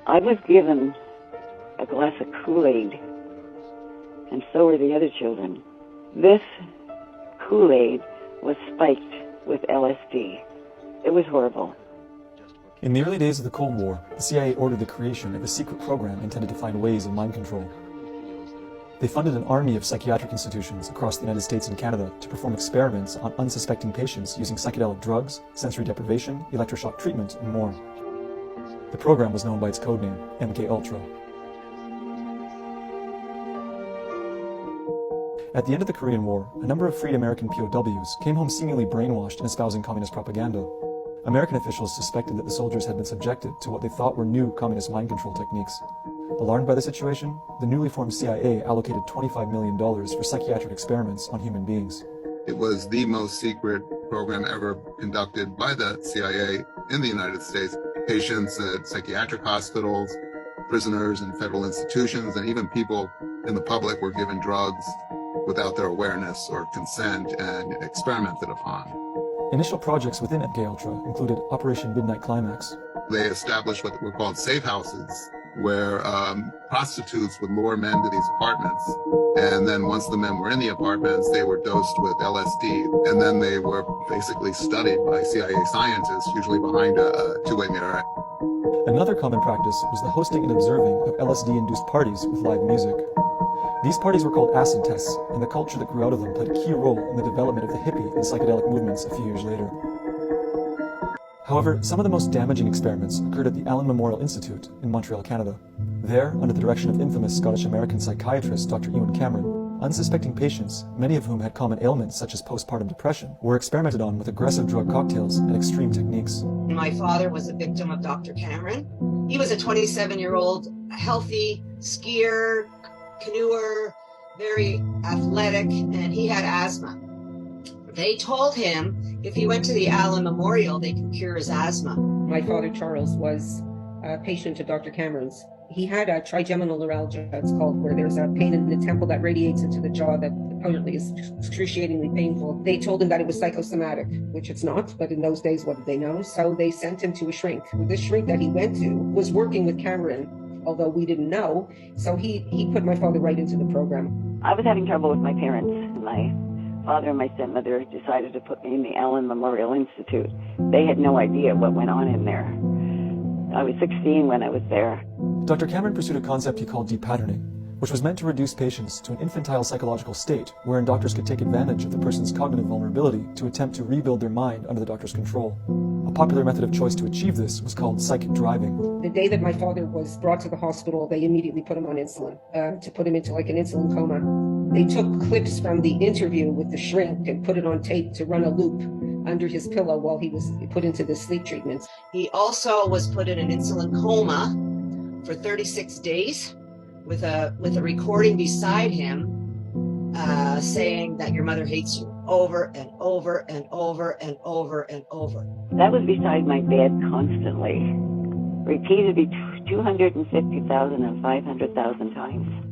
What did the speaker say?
I was given a glass of Kool-Aid, and so were the other children. This Kool-Aid was spiked with LSD. It was horrible. In the early days of the Cold War, the CIA ordered the creation of a secret program intended to find ways of mind control. They funded an army of psychiatric institutions across the United States and Canada to perform experiments on unsuspecting patients using psychedelic drugs, sensory deprivation, electroshock treatment, and more. The program was known by its codename, MKUltra. At the end of the Korean War, a number of freed American POWs came home seemingly brainwashed and espousing communist propaganda. American officials suspected that the soldiers had been subjected to what they thought were new communist mind control techniques. Alarmed by the situation, the newly formed CIA allocated $25 million for psychiatric experiments on human beings. It was the most secret program ever conducted by the CIA in the United States. Patients at psychiatric hospitals, prisoners in federal institutions, and even people in the public were given drugs without their awareness or consent and experimented upon. Initial projects within MKUltra included Operation Midnight Climax. They established what were called safe houses, where prostitutes would lure men to these apartments. And then once the men were in the apartments, they were dosed with LSD. And then they were basically studied by CIA scientists, usually behind a two-way mirror. Another common practice was the hosting and observing of LSD-induced parties with live music. These parties were called acid tests, and the culture that grew out of them played a key role in the development of the hippie and psychedelic movements a few years later. However, some of the most damaging experiments occurred at the Allen Memorial Institute in Montreal, Canada. There, under the direction of infamous Scottish-American psychiatrist Dr. Ewan Cameron, unsuspecting patients, many of whom had common ailments such as postpartum depression, were experimented on with aggressive drug cocktails and extreme techniques. My father was a victim of Dr. Cameron. He was a 27-year-old, healthy skier, canoer, very athletic, and he had asthma. They told him if he went to the Allen Memorial, they could cure his asthma. My father, Charles, was a patient of Dr. Cameron's. He had a trigeminal neuralgia, it's called, where there's a pain in the temple that radiates into the jaw that apparently is excruciatingly painful. They told him that it was psychosomatic, which it's not, but in those days, what did they know? So they sent him to a shrink. This shrink that he went to was working with Cameron, although we didn't know. So he put my father right into the program. I was having trouble with my parents. My father and my stepmother decided to put me in the Allen Memorial Institute. They had no idea what went on in there. I was 16 when I was there. Dr. Cameron pursued a concept he called depatterning, which was meant to reduce patients to an infantile psychological state wherein doctors could take advantage of the person's cognitive vulnerability to attempt to rebuild their mind under the doctor's control. A popular method of choice to achieve this was called psychic driving. The day that my father was brought to the hospital, they immediately put him on insulin, to put him into like an insulin coma. They took clips from the interview with the shrink and put it on tape to run a loop under his pillow while he was put into the sleep treatment. He also was put in an insulin coma for 36 days with a recording beside him saying that your mother hates you over and over and over and over and over. That was beside my bed constantly, repeated 250,000 and 500,000 times.